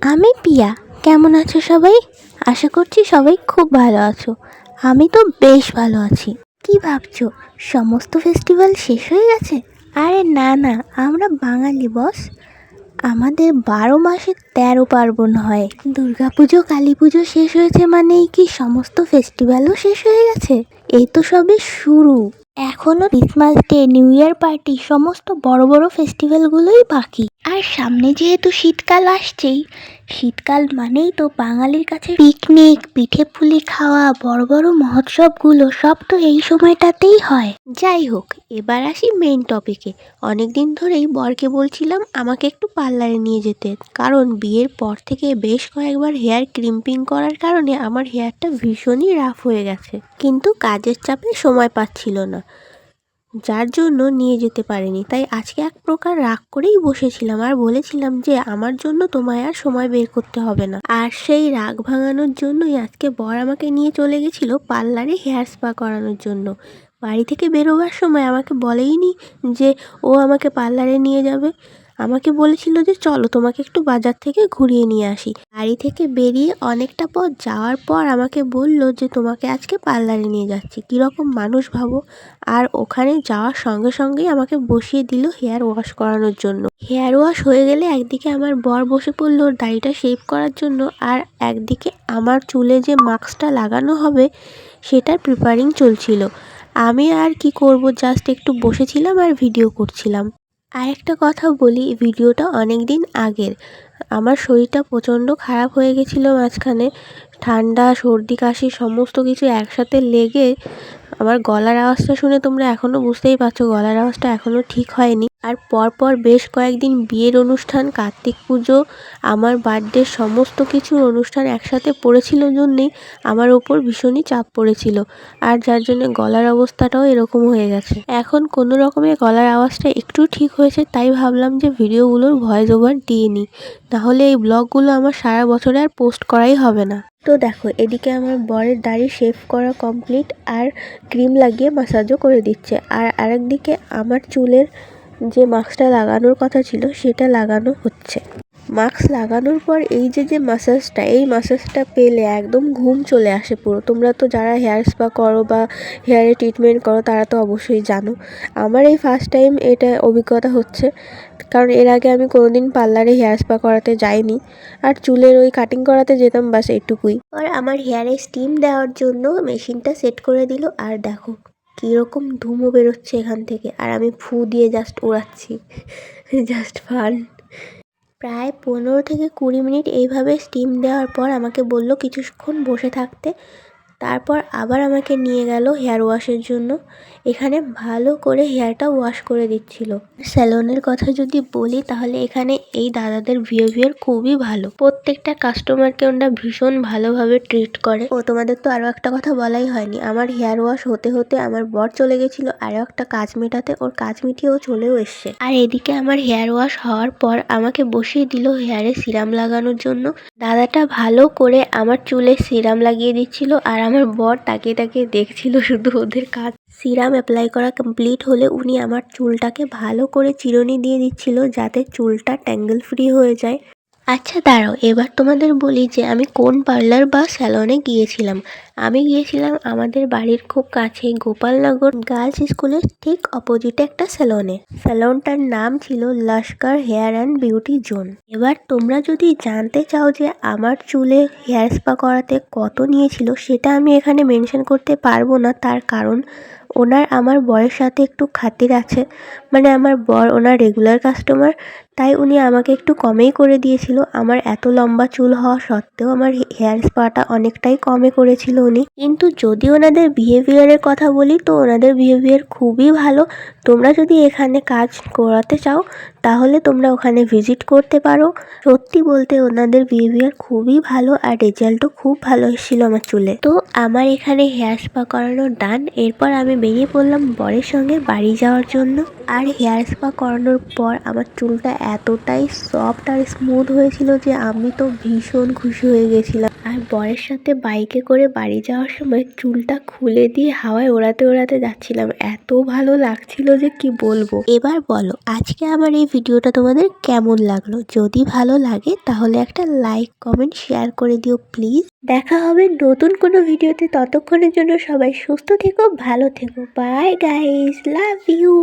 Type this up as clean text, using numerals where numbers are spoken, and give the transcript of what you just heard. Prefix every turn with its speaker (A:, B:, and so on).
A: আমি পিয়া। কেমন আছো সবাই? আশা করছি সবাই খুব ভালো আছো। আমি তো বেশ ভালো আছি। কি ভাবছো, সমস্ত ফেস্টিভ্যাল শেষ হয়ে গেছে? আরে না না, আমরা বাঙালি বস। আমাদের 12 মাসে 13 পার্বণ হয়। দুর্গাপুজো, কালী পুজো শেষ হয়েছে মানেই কি সমস্ত ফেস্টিভ্যালও শেষ হয়ে গেছে? এই তো সবে শুরু। এখনো Christmas day, new year party, সমস্ত বড় বড় ফেস্টিভ্যালগুলোই বাকি। আর সামনে যেহেতু শীতকাল আসছেই, শীতকাল মানেই তো বাঙালির কাছে পিকনিক, পিঠে পুলি খাওয়া, বড় বড় মহোৎসবগুলো সব তো এই সময়টাতেই হয়। যাই হোক, এবার আসি মেইন টপিকে। অনেকদিন ধরেই বরকে বলছিলাম আমাকে একটু পার্লারে নিয়ে যেতে, কারণ বিয়ের পর থেকে বেশ কয়েকবার হেয়ার ক্রিম্পিং করার কারণে আমার হেয়ারটা ভীষণই রাফ হয়ে গেছে, কিন্তু কাজের চাপে সময় পাচ্ছিল না, যার জন্য নিয়ে যেতে পারিনি। তাই আজকে এক প্রকার রাগ করেই বসেছিলাম আর বলেছিলাম যে আমার জন্য তোমায় আর সময় বের করতে হবে না। আর সেই রাগ ভাঙানোর জন্যই আজকে বর আমাকে নিয়ে চলে গেছিল পার্লারে হেয়ার স্পা করানোর জন্য। বাড়ি থেকে বেরোবার সময় আমাকে বলেইনি যে ও আমাকে পার্লারে নিয়ে যাবে। আমাকে বলেছিল যে চলো তোমাকে একটু বাজার থেকে ঘুরিয়ে নিয়ে আসি। বাড়ি থেকে বেরিয়ে অনেকটা পথ যাওয়ার পর আমাকে বলল যে তোমাকে আজকে পার্লারে নিয়ে যাচ্ছি। কীরকম মানুষ ভাবো। আর ওখানে যাওয়ার সঙ্গে সঙ্গেই আমাকে বসিয়ে দিল হেয়ার ওয়াশ করানোর জন্য। হেয়ার ওয়াশ হয়ে গেলে একদিকে আমার বর বসে পড়লো ওর দাড়িটা শেভ করার জন্য, আর একদিকে আমার চুলে যে মাস্কটা লাগানো হবে সেটার প্রিপারিং চলছিল। আমি আর কি করব, জাস্ট একটু বসেছিলাম আর ভিডিও করছিলাম। আর একটা কথা বলি, ভিডিওটা অনেক দিন আগের। আমার শরীরটা প্রচণ্ড খারাপ হয়ে গেছিলো মাঝখানে। ঠান্ডা, সর্দি, কাশি সমস্ত কিছু একসাথে লেগে আমার গলার আওয়াজটা শুনে তোমরা এখনও বুঝতেই পারছো গলার আওয়াজটা এখনও ঠিক হয়নি। আর পরপর বেশ কয়েকদিন বিয়ের অনুষ্ঠান, কার্তিক পুজো, আমার বার্থডে, সমস্ত কিছুর অনুষ্ঠান একসাথে পড়েছিল জন্যেই আমার ওপর ভীষণই চাপ পড়েছিল, আর যার জন্য গলার অবস্থাটাও এরকম হয়ে গেছে। এখন কোনো রকমের গলার আওয়াজটা একটু ঠিক হয়েছে, তাই ভাবলাম যে ভিডিওগুলোর ভয়েস ওভার দিয়ে নিই, নাহলে এই ব্লগগুলো আমার সারা বছরে আর পোস্ট করাই হবে না। তো দেখো, এদিকে আমার বরের দাড়ি শেভ করা কমপ্লিট আর ক্রিম লাগিয়ে মাসাজও করে দিচ্ছে, আর আরেকদিকে আমার চুলের যে মাস্কটা লাগানোর কথা ছিল সেটা লাগানো হচ্ছে। মাস্ক লাগানোর পর এই যে মাসাজটা, এই মাসাজটা পেলে একদম ঘুম চলে আসে পুরো। তোমরা তো যারা হেয়ার স্পা করো বা হেয়ারে ট্রিটমেন্ট করো তারা তো অবশ্যই জানো। আমার এই ফার্স্ট টাইম এটা অভিজ্ঞতা হচ্ছে, কারণ এর আগে আমি কোনোদিন পার্লারে হেয়ার স্পা করাতে যাইনি, আর চুলের ওই কাটিং করাতে যেতাম, বাস এটুকুই। আর আমার হেয়ারে স্টিম দেওয়ার জন্য মেশিনটা সেট করে দিল, আর দেখো কীরকম ধুমো বেরোচ্ছে এখান থেকে, আর আমি ফু দিয়ে জাস্ট ওড়াচ্ছি, জাস্ট ফান। প্রায় 15 থেকে 20 মিনিট এইভাবে স্টিম দেওয়ার পর আমাকে বলল কিছুক্ষণ বসে থাকতে। তারপর আবার আমাকে নিয়ে গেল হেয়ার ওয়াশের জন্য। এখানে ভালো করে হেয়ারটা ওয়াশ করে দিচ্ছিল। স্যালনের কথা যদি বলি তাহলে এখানে এই দাদাদের বিহেভিয়ার খুবই ভালো। প্রত্যেকটা কাস্টমারকে ওনারা ভীষণ ভালোভাবে ট্রিট করে। ও তোমাদের তো আরও একটা কথা বলাই হয়নি, আমার হেয়ার ওয়াশ হতে হতে আমার বর চলে গেছিলো আরও একটা কাজ মেটাতে, ওর কাজ মিটিয়ে ও চলেও এসছে। আর এদিকে আমার হেয়ার ওয়াশ হওয়ার পর আমাকে বসিয়ে দিল হেয়ারে সিরাম লাগানোর জন্য। দাদাটা ভালো করে আমার চুলে সিরাম লাগিয়ে দিচ্ছিল, আর আমার বর তাকিয়ে তাকিয়ে দেখছিল শুধু ওদের কাজ। সিরাম অ্যাপ্লাই করা কমপ্লিট হলে উনি আমার চুলটাকে ভালো করে চিরুনি দিয়ে দিচ্ছিল যাতে চুলটা ট্যাঙ্গেল ফ্রি হয়ে যায়। আচ্ছা দাঁড়াও, এবার তোমাদের বলি যে আমি কোন পার্লার বা স্যালনে গিয়েছিলাম। আমি গিয়েছিলাম আমাদের বাড়ির খুব কাছে গোপালনগর গার্লস স্কুলের ঠিক অপোজিটে একটা স্যালনে। স্যালনটার নাম ছিল Laskar hair and beauty zone. এবার তোমরা যদি জানতে চাও যে আমার চুলে হেয়ার স্পা করাতে কত নিয়েছিল, সেটা আমি এখানে মেনশন করতে পারবো না, তার কারণ ওনার আমার বরের সাথে একটু খাতির আছে, মানে আমার বর ওনার রেগুলার কাস্টমার, তাই উনি আমাকে একটু কমেই করে দিয়েছিল। আমার এত লম্বা চুল হওয়া সত্ত্বেও আমার হেয়ার স্পাটা অনেকটাই কমে করেছিল উনি। কিন্তু যদি ওনাদের বিহেভিয়ারের কথা বলি তো ওনাদের বিহেভিয়ার খুবই ভালো। তোমরা যদি এখানে কাজ করাতে চাও তাহলে তোমরা ওখানে ভিজিট করতে পারো। সত্যি বলতে ওনাদের বিহেভিয়ার খুবই ভালো, আর রেজাল্টও খুব ভালো এসেছিলো আমার চুলে। তো আমার এখানে হেয়ার স্পা করানো ডান। এরপর আমি বেরিয়ে পড়লাম বরের সঙ্গে বাড়ি যাওয়ার জন্য। আর হেয়ার স্পা করানোর পর আমার চুলটা এতটাই সফট আর স্মুথ হয়েছিল যে আমি তো ভীষণ খুশি হয়ে গেছিলাম। আর বরের সাথে বাইকে করে বাড়ি যাওয়ার সময় চুলটা খুলে দিয়ে হাওয়ায় ওড়াতে ওড়াতে যাচ্ছিলাম, এত ভালো লাগছিল যে কি বলবো। এবার বলো আজকে আমার এই ভিডিওটা তোমাদের কেমন লাগলো? যদি ভালো লাগে তাহলে একটা লাইক কমেন্ট শেয়ার করে দিও প্লিজ। দেখা হবে নতুন কোনো ভিডিওতে, ততক্ষণের জন্য সবাই সুস্থ থেকো, ভালো থেকো। Bye guys, love you.